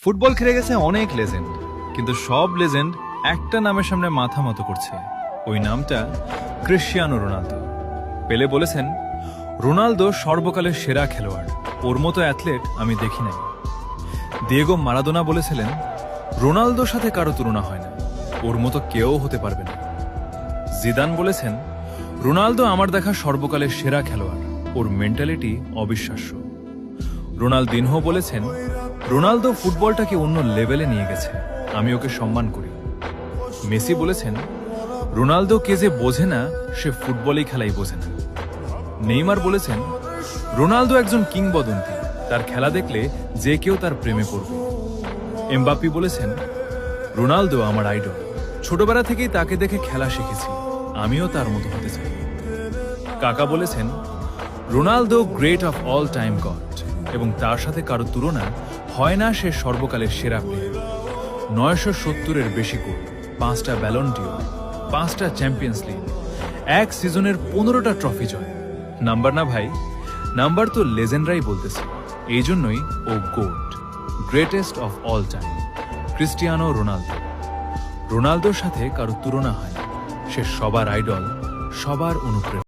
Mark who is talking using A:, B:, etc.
A: Football খেলে গেছে অনেক লেজেন্ড, কিন্তু সব লেজেন্ড একটা নামের সামনে মাথা মতো করছে। ওই নামটা ক্রিশ্চিয়ানো রোনালদো। পেলে বলেছেন, রোনালদো সর্বকালের সেরা খেলোয়াড়, ওর মতো অ্যাথলেট আমি দেখি নাই। দিয়েগো মারাদোনা বলেছিলেন, রোনালদোর সাথে কারো তুলনা হয় না, ওর মতো কেউ হতে পারবে না। জিদান বলেছেন, রোনালদো আমার দেখা সর্বকালের সেরা খেলোয়াড়, ওর মেন্টালিটি অবিশ্বাস্য। রোনালদিনহো বলেছেন, রোনালদো ফুটবলটাকে অন্য লেভেলে নিয়ে গেছে, আমি ওকে সম্মান করি। মেসি বলেছেন, রোনালদো কে যে বোঝে না, সে ফুটবলই খেলাই বোঝে না। নেইমার বলেছেন, রোনালদো একজন কিংবদন্তি, তার খেলা দেখলে যে কেউ তার প্রেমে পড়বে। এমবাপ্পি বলেছেন, রোনালদো আমার আইডল, ছোটবেলা থেকেই তাকে দেখে খেলা শিখেছি, আমিও তার মতো হতে চাই। কাকা বলেছেন, Ronaldo great of all time god, এবং তার সাথে কারো তুলনা হয় না, সে সর্বকালের সেরা প্লেয়ার। 970-এর বেশি গোল, 5টা ব্যালন ডিওর, 5টা চ্যাম্পিয়ন্স লিগ, এক সিজনের 15টা ট্রফি জয়। নাম্বার না ভাই, নাম্বার তো লেজেন্ডরাই বলতেছে। এই জন্যই ও GOAT, greatest of all time, Cristiano Ronaldo. রোনালদোর সাথে কারো তুলনা হয় না, সে সবার আইডল, সবার অনুপ্রেরণা।